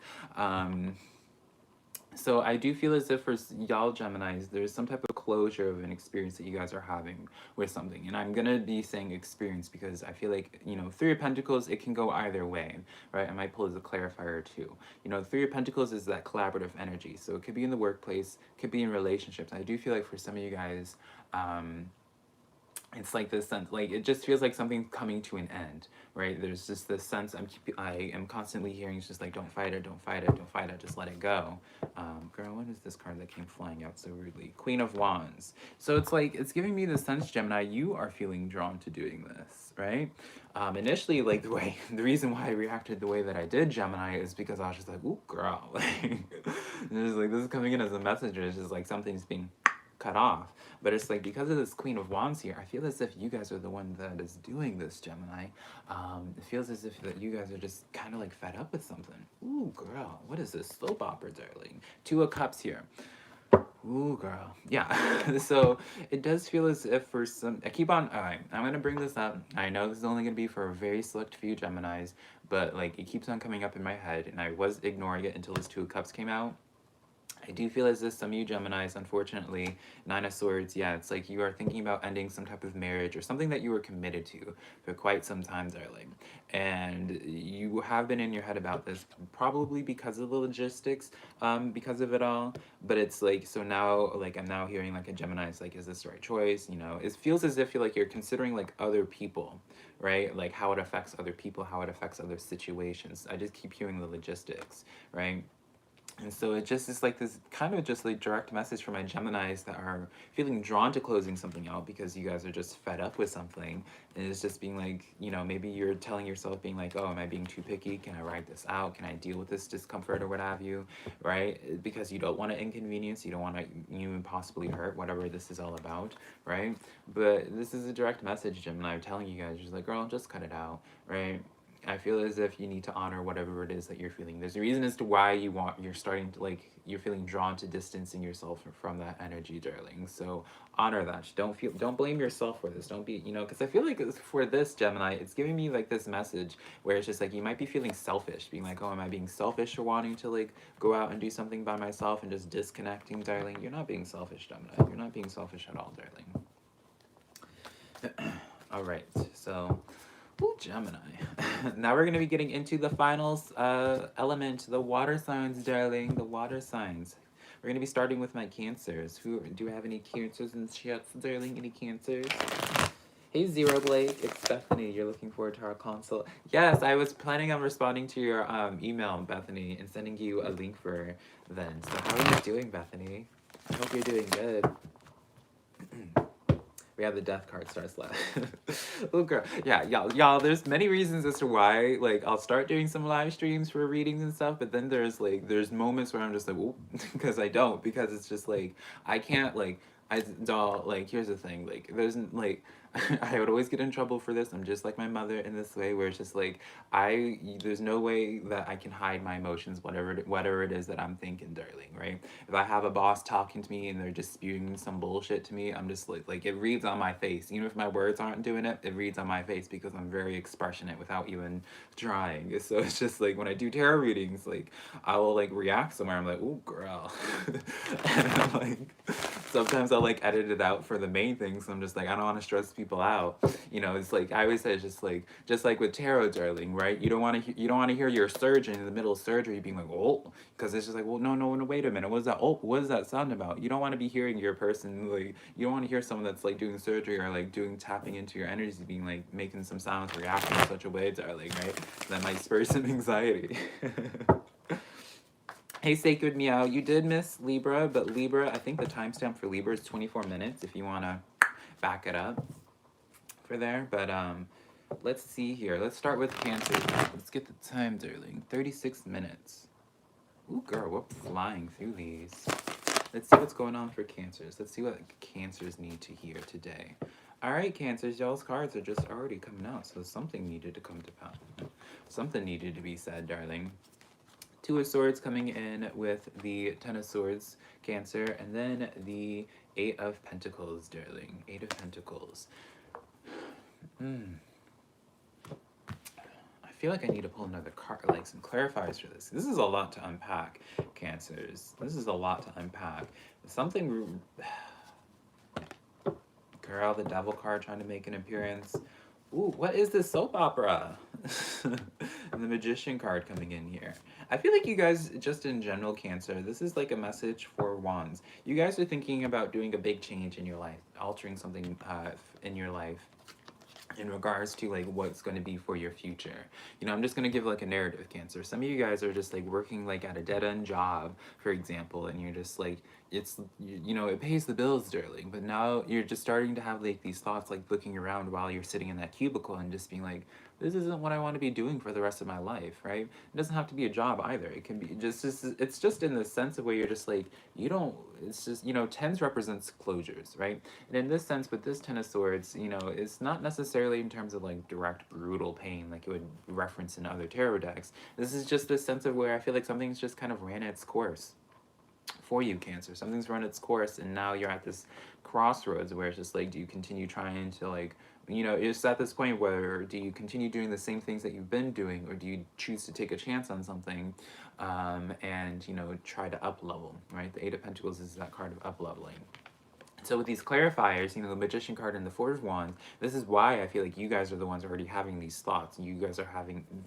So I do feel as if for y'all Geminis, there's some type of closure of an experience that you guys are having with something. And I'm going to be saying experience because I feel like, you know, Three of Pentacles, it can go either way, right? I might pull as a clarifier too. You know, Three of Pentacles is that collaborative energy. So it could be in the workplace, could be in relationships. I do feel like for some of you guys, it's like this sense, like it just feels like something's coming to an end, right? There's just this sense I am constantly hearing. It's just like, don't fight it, don't fight it, don't fight it, just let it go. Girl, what is this card that came flying out so rudely? Queen of Wands. So it's like, it's giving me the sense, Gemini, you are feeling drawn to doing this, right? Initially, like the reason why I reacted the way that I did, Gemini, is because I was just like, ooh, girl. Like, just like, this is coming in as a message. It's just like something's being cut off. But it's like, because of this Queen of Wands here, I feel as if you guys are the one that is doing this, Gemini. It feels as if that you guys are just kind of like fed up with something. Ooh, girl, what is this soap opera, darling? Two of Cups here. Ooh, girl. Yeah. So it does feel as if for some, I keep on, all right, I'm going to bring this up. I know this is only going to be for a very select few Geminis, but like it keeps on coming up in my head, and I was ignoring it until this Two of Cups came out. I do feel as if some of you Geminis, unfortunately, Nine of Swords, yeah, it's like you are thinking about ending some type of marriage or something that you were committed to for quite some time, darling. And you have been in your head about this, probably because of the logistics, because of it all. But it's like, so now, like, I'm now hearing like a Gemini, it's like, is this the right choice? You know, it feels as if you're considering like other people, right? Like how it affects other people, how it affects other situations. I just keep hearing the logistics, right? And so it just is like this kind of just like direct message for my Geminis that are feeling drawn to closing something out because you guys are just fed up with something. And it's just being like, you know, maybe you're telling yourself being like, oh, am I being too picky? Can I ride this out? Can I deal with this discomfort or what have you? Right? Because you don't want to inconvenience, you don't want to even possibly hurt, whatever this is all about, right? But this is a direct message, Gemini. I'm telling you guys, just like, girl, just cut it out, right? I feel as if you need to honor whatever it is that you're feeling. There's a reason as to why you're starting to like, you're feeling drawn to distancing yourself from that energy, darling. So honor that. Don't blame yourself for this. Don't be, you know, because I feel like for this Gemini, it's giving me like this message where it's just like, you might be feeling selfish, being like, oh, am I being selfish or wanting to like go out and do something by myself and just disconnecting, darling? You're not being selfish, Gemini. You're not being selfish at all, darling. All right, so ooh, Gemini. Now we're going to be getting into the final element, the water signs, darling. The water signs. We're going to be starting with my Cancers. Do I have any Cancers in the chat, darling? Any Cancers? Hey, Zero Blake. It's Bethany. You're looking forward to our consult. Yes, I was planning on responding to your email, Bethany, and sending you a link for then. So how are you doing, Bethany? I hope you're doing good. We have the death card starts left. Oh girl, yeah, y'all. There's many reasons as to why like I'll start doing some live streams for readings and stuff, but then there's moments where I'm just like, oh, because I don't, because it's just like I can't like like here's the thing, like there's like I would always get in trouble for this. I'm just like my mother in this way, where it's just like there's no way that I can hide my emotions, whatever it is that I'm thinking, darling, right? If I have a boss talking to me and they're just spewing some bullshit to me, I'm just like it reads on my face. Even if my words aren't doing it, it reads on my face because I'm very expressionate without even trying. So it's just like when I do tarot readings, like I will like react somewhere. I'm like, ooh, girl. And I'm like, sometimes I'll like edit it out for the main things. So I'm just like, I don't want to stress people out. You know, it's like I always say, it's just like with tarot, darling, right? You don't want to hear your surgeon in the middle of surgery being like, oh, because it's just like, well, no, wait a minute, what is that? Oh, what does that sound about? You don't want to be hearing your person like, you don't want to hear someone that's like doing surgery or like tapping into your energy, being like making some sounds, reacting in such a way, darling, right? That might spur some anxiety. Hey, Sacred Meow, you did miss Libra, but Libra, I think the timestamp for Libra is 24 minutes if you want to back it up for there. But let's see here. Let's start with Cancer. Let's get the time, darling. 36 minutes. Ooh, girl, we're flying through these. Let's see what's going on for Cancers. Let's see what Cancers need to hear today. All right, Cancers, y'all's cards are just already coming out, so something needed to come to pass. Something needed to be said, darling. Two of Swords coming in with the Ten of Swords, Cancer, and then the Eight of Pentacles, darling. Eight of Pentacles. I feel like I need to pull another card, like some clarifiers for this. This is a lot to unpack, Cancers. This is a lot to unpack. Something... Girl, the Devil card trying to make an appearance. Ooh, what is this soap opera? And the Magician card coming in here. I feel like you guys, just in general, Cancer, this is like a message for Wands. You guys are thinking about doing a big change in your life, altering something in your life in regards to like what's going to be for your future. You know, I'm just going to give like a narrative, Cancer. Some of you guys are just like working like at a dead-end job, for example, and you're just like, it's, you know, it pays the bills, darling, but now you're just starting to have like these thoughts, like looking around while you're sitting in that cubicle and just being like, this isn't what I want to be doing for the rest of my life, right? It doesn't have to be a job either. It can be just it's just in the sense of where you're just like, you don't, it's just, you know, tens represents closures, right? And in this sense, with this Ten of Swords, you know, it's not necessarily in terms of like direct brutal pain like it would reference in other tarot decks. This is just this sense of where I feel like something's just kind of ran its course for you, Cancer. Something's run its course, and now you're at this crossroads where it's just like, do you continue trying to like, you know, it's at this point where do you continue doing the same things that you've been doing, or do you choose to take a chance on something and, you know, try to up level, right? The Eight of Pentacles is that card of up leveling. So with these clarifiers, you know, the Magician card and the Four of Wands, this is why I feel like you guys are the ones already having these thoughts. You guys are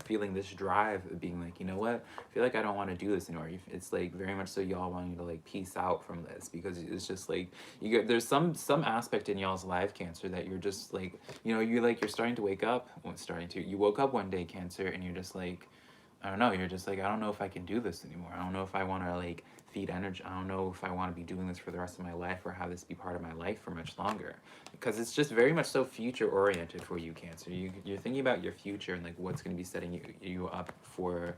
feeling this drive of being like, you know what? I feel like I don't want to do this anymore. It's like very much so y'all wanting to like peace out from this, because it's just like there's some aspect in y'all's life, Cancer, that you're just like, you know, you're starting to wake up. You woke up one day, Cancer, and you're just like, I don't know, you're just like, I don't know if I can do this anymore. I don't know if I want to like feed energy. I don't know if I want to be doing this for the rest of my life or have this be part of my life for much longer. Because it's just very much so future oriented for you, Cancer. You're thinking about your future and like what's going to be setting you up for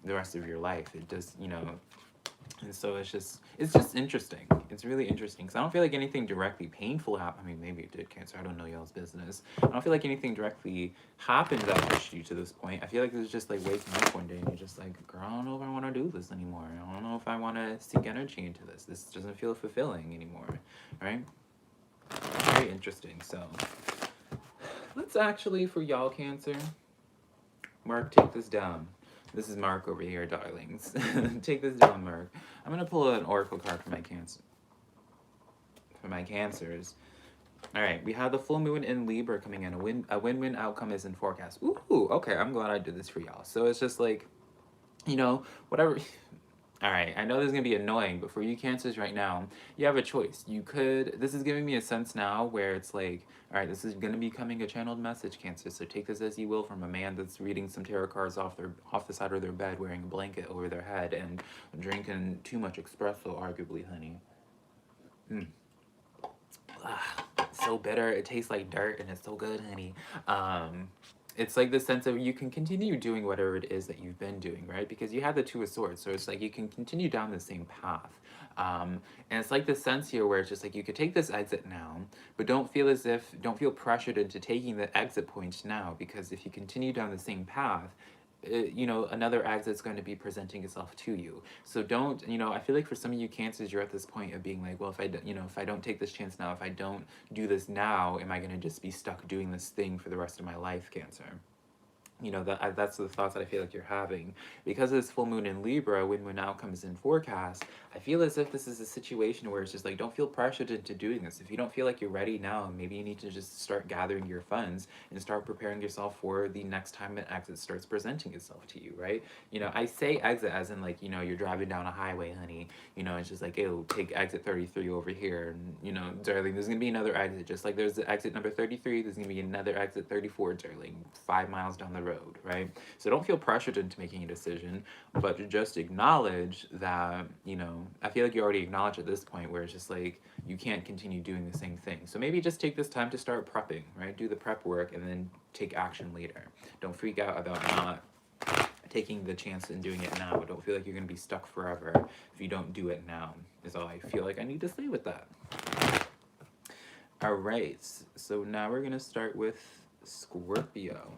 the rest of your life. It just, you know, and so it's just interesting. It's really interesting because I don't feel like anything directly painful happened. I mean, maybe it did, Cancer. I don't know y'all's business. I don't feel like anything directly happened that pushed you to this point. I feel like it was just like waking up one day and you're just like, girl, I don't know if I want to do this anymore. I don't know if I want to sink energy into this. This doesn't feel fulfilling anymore, right? Very interesting. So let's actually, for y'all, Cancer, Mark, take this down. This is Mark over here, darlings. Take this down, Mark. I'm gonna pull an oracle card for my Cancer. For my Cancers. All right, we have the full moon in Libra coming in. A win-win outcome is in forecast. Ooh, okay. I'm glad I did this for y'all. So it's just like, you know, whatever. All right, I know this is going to be annoying, but for you Cancers right now, you have a choice. You could, this is giving me a sense now where it's like, all right, this is going to be becoming a channeled message, Cancer, so take this as you will from a man that's reading some tarot cards off the side of their bed, wearing a blanket over their head, and drinking too much espresso, arguably, honey. So bitter, it tastes like dirt, and it's so good, honey. It's like the sense of you can continue doing whatever it is that you've been doing, right? Because you have the Two of Swords, so it's like you can continue down the same path. And it's like the sense here where it's just like you could take this exit now, but don't feel pressured into taking the exit point now, because if you continue down the same path, you know, another exit's going to be presenting itself to you. So don't, you know, I feel like for some of you Cancers, you're at this point of being like, well, if I don't take this chance now, if I don't do this now, am I going to just be stuck doing this thing for the rest of my life, Cancer? You know, that's the thoughts that I feel like you're having. Because of this full moon in Libra, when outcome is in forecast, I feel as if this is a situation where it's just like, don't feel pressured into doing this. If you don't feel like you're ready now, maybe you need to just start gathering your funds and start preparing yourself for the next time an exit starts presenting itself to you, right? You know, I say exit as in like, you know, you're driving down a highway, honey. You know, it's just like, it'll take exit 33 over here. And, you know, darling, there's going to be another exit. Just like there's the exit number 33, there's going to be another exit 34, darling, 5 miles down the road, right? So don't feel pressured into making a decision, but just acknowledge that, you know, I feel like you already acknowledge at this point where it's just like you can't continue doing the same thing. So maybe just take this time to start prepping, right? Do the prep work and then take action later. Don't freak out about not taking the chance and doing it now. Don't feel like you're going to be stuck forever if you don't do it now, is all I feel like I need to say with that. All right, so now we're going to start with Scorpio.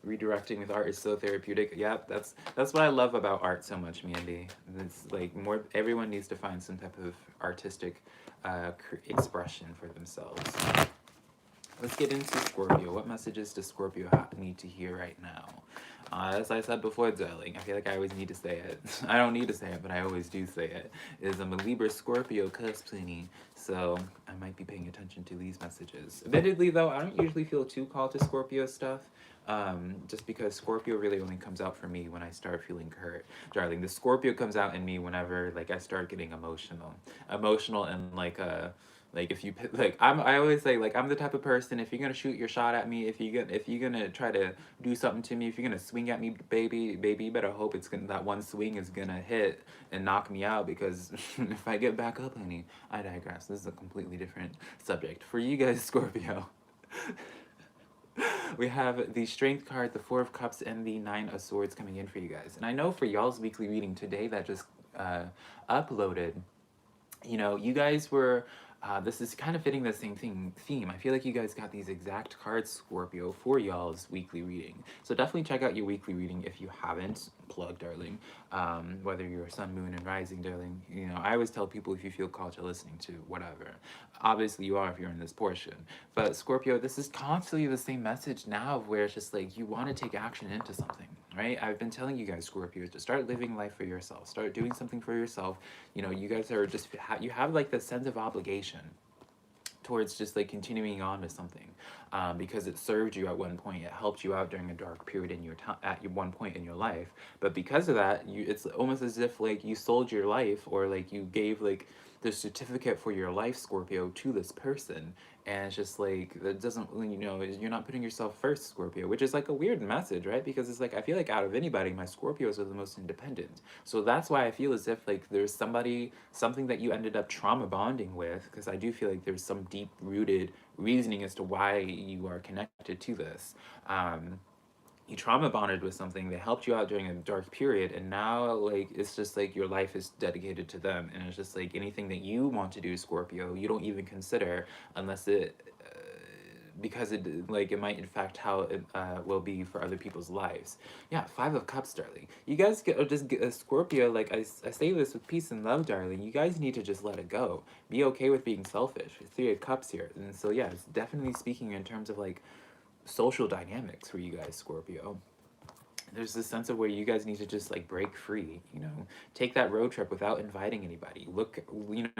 Redirecting with art is so therapeutic. Yep, that's what I love about art so much, Mandy. It's like everyone needs to find some type of artistic expression for themselves. Let's get into Scorpio. What messages does Scorpio need to hear right now? As I said before, darling, I feel like I always need to say it. I don't need to say it, but I always do say it. I'm a Libra Scorpio cusp, honey. So I might be paying attention to these messages. Admittedly, though, I don't usually feel too called to Scorpio stuff. Just because Scorpio really only comes out for me when I start feeling hurt. Darling, the Scorpio comes out in me whenever like I start getting emotional. Emotional and like if you like I always say like I'm the type of person, if you're gonna shoot your shot at me, if you're gonna try to do something to me, if you're gonna swing at me, baby, you better hope that one swing is gonna hit and knock me out, because if I get back up, honey, I digress. This is a completely different subject. For you guys, Scorpio, we have the Strength card, the Four of Cups, and the Nine of Swords coming in for you guys. And I know for y'all's weekly reading today that just uploaded, you know, you guys were, this is kind of fitting the same theme. I feel like you guys got these exact cards, Scorpio, for y'all's weekly reading. So definitely check out your weekly reading if you haven't. Plug, darling. Whether you're sun, moon, and rising, darling. You know, I always tell people if you feel called to listening to whatever. Obviously you are if you're in this portion. But Scorpio, this is constantly the same message now, where it's just like you want to take action into something, right? I've been telling you guys, Scorpios, to start living life for yourself. Start doing something for yourself. You know, you guys are just, you have like this sense of obligation towards just like continuing on to something, because it served you at one point. It helped you out during a dark period in your at one point in your life. But because of that, it's almost as if like you sold your life, or like you gave like the certificate for your life, Scorpio, to this person. And it's just like, that doesn't, you're not putting yourself first, Scorpio, which is like a weird message, right? Because it's like, I feel like out of anybody, my Scorpios are the most independent. So that's why I feel as if like there's something that you ended up trauma bonding with, because I do feel like there's some deep rooted reasoning as to why you are connected to this. You trauma bonded with something that helped you out during a dark period, and now like it's just like your life is dedicated to them, and it's just like anything that you want to do, Scorpio, you don't even consider unless because it like it might affect how it will be for other people's lives. Yeah, 5 of Cups, darling. You guys just get a Scorpio. Like I say this with peace and love, darling. You guys need to just let it go. Be okay with being selfish. 3 of Cups here, and so yeah, it's definitely speaking in terms of like social dynamics for you guys, Scorpio. There's this sense of where you guys need to just like break free, take that road trip without inviting anybody. Look,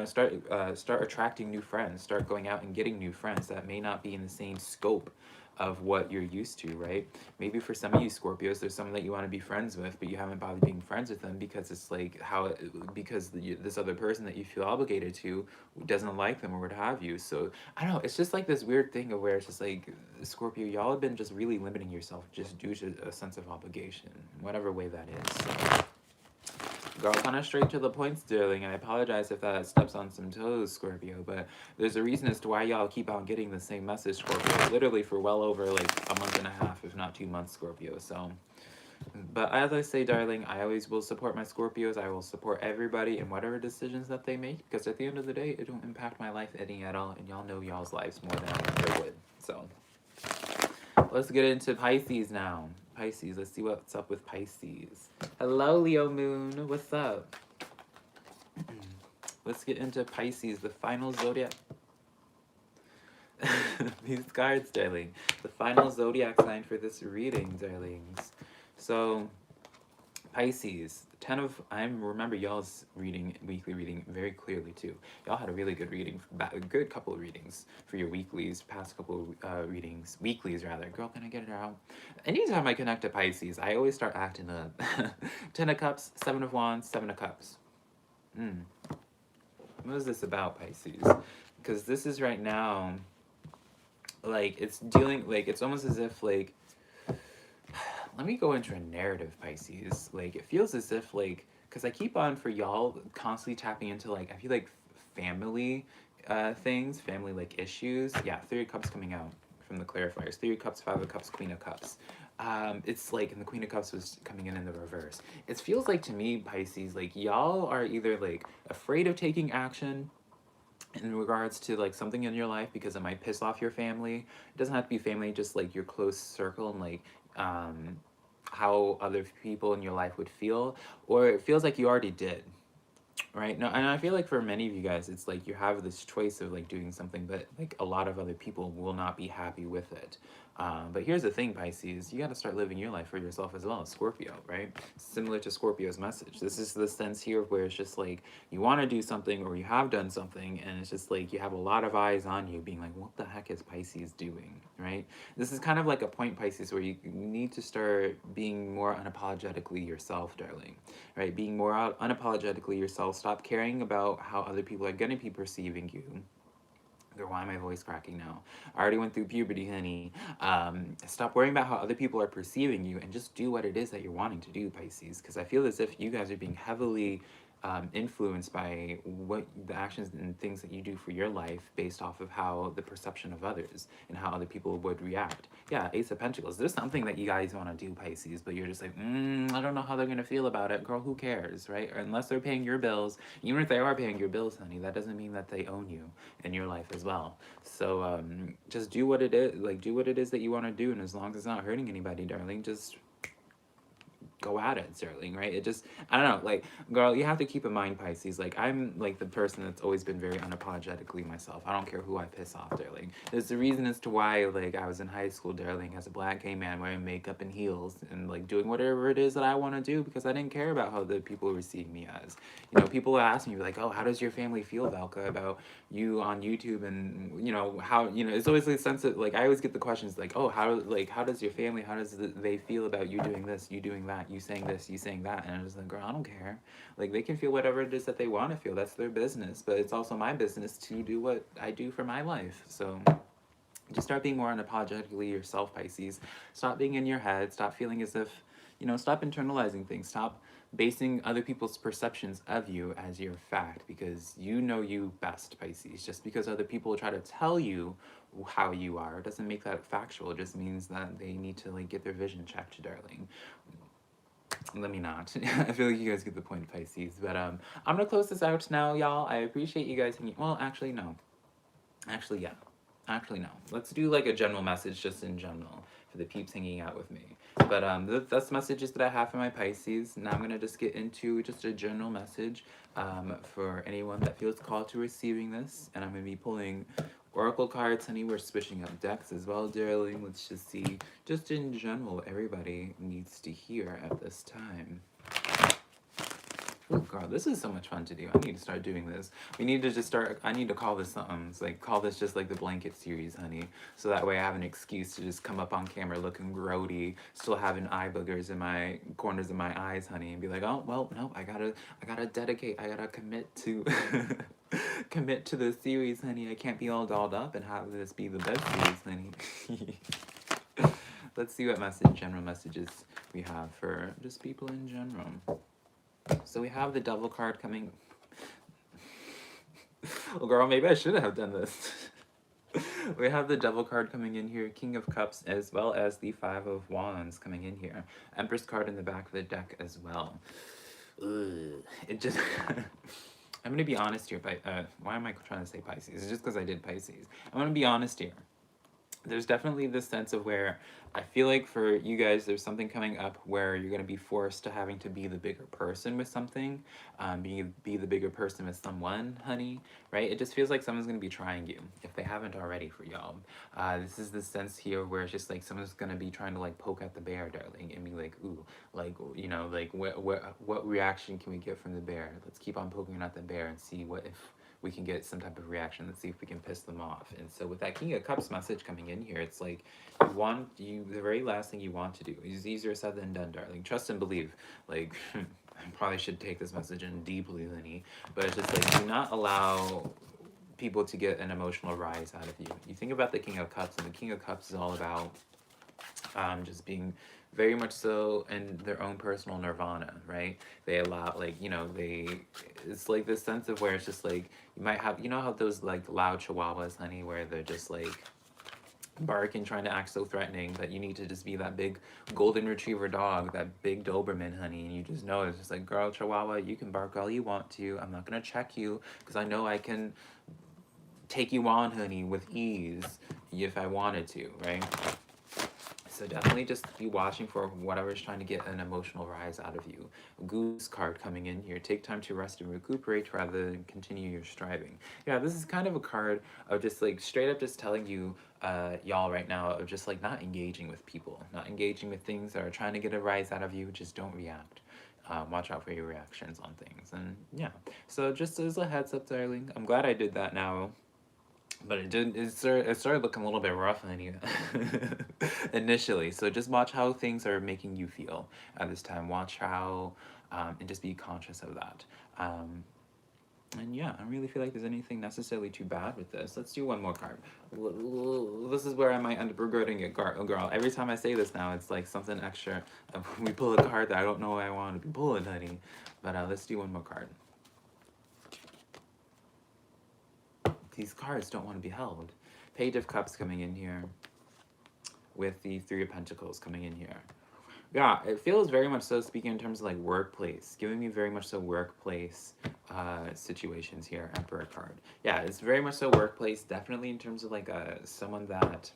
start attracting new friends, start going out and getting new friends that may not be in the same scope of what you're used to, right? Maybe for some of you Scorpios, there's someone that you want to be friends with, but you haven't bothered being friends with them because it's like this other person that you feel obligated to doesn't like them or what have you. So I don't know, it's just like this weird thing of where it's just like, Scorpio, y'all have been just really limiting yourself just due to a sense of obligation, whatever way that is. So, girl, kind of straight to the points, darling. I apologize if that steps on some toes, Scorpio, but there's a reason as to why y'all keep on getting the same message, Scorpio, literally for well over like a month and a half, if not 2 months, Scorpio. So, but as I say, darling, I always will support my Scorpios. I will support everybody in whatever decisions that they make, because at the end of the day, it don't impact my life any at all, and y'all know y'all's lives more than I ever would. So, let's get into Pisces now. Pisces, let's see what's up with Pisces. Hello, Leo Moon. What's up? Let's get into Pisces, the final zodiac. These cards, darling. The final zodiac sign for this reading, darlings. So, Pisces, I remember y'all's weekly reading very clearly too. Y'all had a really good reading, a good couple of readings for your weeklies, past couple of weeklies rather. Girl, can I get it out? Anytime I connect to Pisces, I always start acting up. 10 of Cups, 7 of Wands, 7 of Cups. What is this about, Pisces? Because this is right now, like, it's almost as if, like, let me go into a narrative, Pisces. Like, it feels as if, like, because I keep on, for y'all, constantly tapping into, like, I feel like family things, family, like, issues. Yeah, 3 of Cups coming out from the clarifiers. 3 of Cups, 5 of Cups, Queen of Cups. It's like, and the Queen of Cups was coming in the reverse. It feels like to me, Pisces, like, y'all are either, like, afraid of taking action in regards to like something in your life because it might piss off your family. It doesn't have to be family, just like your close circle and like how other people in your life would feel, or it feels like you already did, right? No, and I feel like for many of you guys, it's like you have this choice of like doing something, but like a lot of other people will not be happy with it. But here's the thing, Pisces, you got to start living your life for yourself as well as Scorpio, right? Similar to Scorpio's message. This is the sense here where it's just like you want to do something or you have done something, and it's just like you have a lot of eyes on you being like, what the heck is Pisces doing, right? This is kind of like a point, Pisces, where you need to start being more unapologetically yourself, darling, right? Being more unapologetically yourself. Stop caring about how other people are going to be perceiving you. Girl, why am my voice cracking now? I already went through puberty, honey. Stop worrying about how other people are perceiving you and just do what it is that you're wanting to do, Pisces. Because I feel as if you guys are being heavily influenced by what the actions and things that you do for your life based off of how the perception of others and how other people would react. Yeah, Ace of Pentacles. There's something that you guys want to do, Pisces, but you're just like, I don't know how they're going to feel about it. Girl, who cares, right? Or unless they're paying your bills. Even if they are paying your bills, honey, that doesn't mean that they own you in your life as well. So just do what it is, like do what it is that you want to do, and as long as it's not hurting anybody, darling, just go at it, darling, right? It just, I don't know, like, girl, you have to keep in mind, Pisces, like, I'm, like, the person that's always been very unapologetically myself. I don't care who I piss off, darling. There's a reason as to why, like, I was in high school, darling, as a black gay man wearing makeup and heels and, like, doing whatever it is that I want to do because I didn't care about how the people receive me as. You know, people ask me, like, oh, how does your family feel, Velka, about you on YouTube and, you know, how, you know, it's always like sensitive, like, I always get the questions, like, oh, how does your family, how does they feel about you doing this, you doing that, that, you saying this, you saying that. And I'm just like, girl, I don't care. Like, they can feel whatever it is that they want to feel. That's their business. But it's also my business to do what I do for my life. So just start being more unapologetically yourself, Pisces. Stop being in your head. Stop feeling as if, stop internalizing things. Stop basing other people's perceptions of you as your fact, because you know you best, Pisces. Just because other people try to tell you how you are doesn't make that factual. It just means that they need to like get their vision checked, darling. Let me not. I feel like you guys get the point, Pisces. But I'm gonna close this out now, y'all. I appreciate you guys hanging. Well, actually, no. Actually, yeah. Actually, no. Let's do like a general message, just in general, for the peeps hanging out with me. But that's the messages that I have for my Pisces. Now I'm gonna just get into just a general message for anyone that feels called to receiving this. And I'm gonna be pulling oracle cards, honey. We're switching up decks as well, darling. Let's just see, just in general, what everybody needs to hear at this time. Oh, girl, this is so much fun to do. I need to start doing this. We need to just start, I need to call this something. It's like, call this just like the blanket series, honey. So that way I have an excuse to just come up on camera looking grody, still having eye boogers in my corners of my eyes, honey, and be like, oh, well, no, I gotta dedicate, I gotta commit to, commit to the series, honey. I can't be all dolled up and have this be the best series, honey. Let's see what general messages we have for just people in general. So we have the Devil card coming. Oh, girl, maybe I should have done this. We have the Devil card coming in here, King of Cups, as well as the Five of Wands coming in here. Empress card in the back of the deck as well. Ugh. It just... I'm going to be honest here. Why am I trying to say Pisces? It's just because I did Pisces. I'm going to be honest here. There's definitely this sense of where I feel like for you guys, there's something coming up where you're going to be forced to having to be the bigger person with something, be the bigger person with someone, honey, right? It just feels like someone's going to be trying you, if they haven't already, for y'all. This is the sense here where it's just like someone's going to be trying to like poke at the bear, darling, and be like, ooh, like, like what reaction can we get from the bear? Let's keep on poking at the bear and see what if we can get some type of reaction. Let's see if we can piss them off. And so with that King of Cups message coming in here, it's like the very last thing you want to do is easier said than done, darling. Trust and believe. Like, I probably should take this message in deeply, honey, but it's just like, do not allow people to get an emotional rise out of you. You think about the King of Cups, and the King of Cups is all about just being very much so in their own personal nirvana, right? They allow, like, it's like this sense of where it's just like, you might have, how those like loud chihuahuas, honey, where they're just like barking, trying to act so threatening that you need to just be that big golden retriever dog, that big Doberman, honey, and you just know it's just like, girl, chihuahua, you can bark all you want to. I'm not gonna check you because I know I can take you on, honey, with ease if I wanted to, right? So definitely just be watching for whatever's trying to get an emotional rise out of you. Goose card coming in here. Take time to rest and recuperate rather than continue your striving. Yeah, this is kind of a card of just like straight up just telling you, y'all right now, of just like not engaging with people. Not engaging with things that are trying to get a rise out of you. Just don't react. Watch out for your reactions on things. And yeah, so just as a heads up, darling, I'm glad I did that now. But it started looking a little bit rough initially. So just watch how things are making you feel at this time. Watch how, and just be conscious of that. And yeah, I don't really feel like there's anything necessarily too bad with this. Let's do one more card. This is where I might end up regretting it, girl. Every time I say this now, it's like something extra. We pull a card that I don't know I want to be pulling, honey. But let's do one more card. These cards don't want to be held. Page of Cups coming in here with the Three of Pentacles coming in here. Yeah, it feels very much so, speaking in terms of like workplace, giving me very much so workplace situations here, Emperor card. Yeah, it's very much so workplace, definitely in terms of like someone that,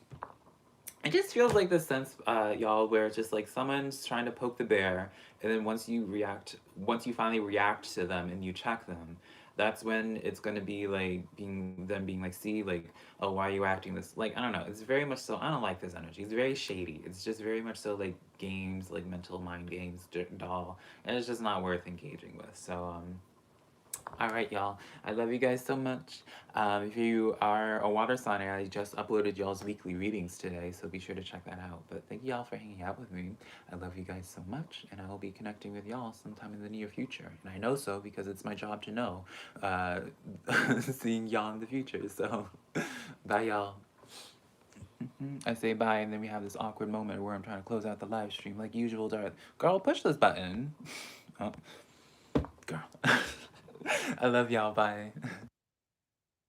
it just feels like this sense, y'all, where it's just like someone's trying to poke the bear, and then once you finally react to them and you check them, that's when it's going to be like being like, see, like, oh, why are you acting this? Like, I don't know. It's very much so, I don't like this energy. It's very shady. It's just very much so like games, like mental mind games, doll. And it's just not worth engaging with. So, All right, y'all. I love you guys so much. If you are a water sign, I just uploaded y'all's weekly readings today, so be sure to check that out. But thank y'all for hanging out with me. I love you guys so much, and I will be connecting with y'all sometime in the near future. And I know so because it's my job to know, seeing y'all in the future. So, bye, y'all. I say bye, and then we have this awkward moment where I'm trying to close out the live stream like usual. Girl, push this button. Oh, girl. I love y'all. Bye.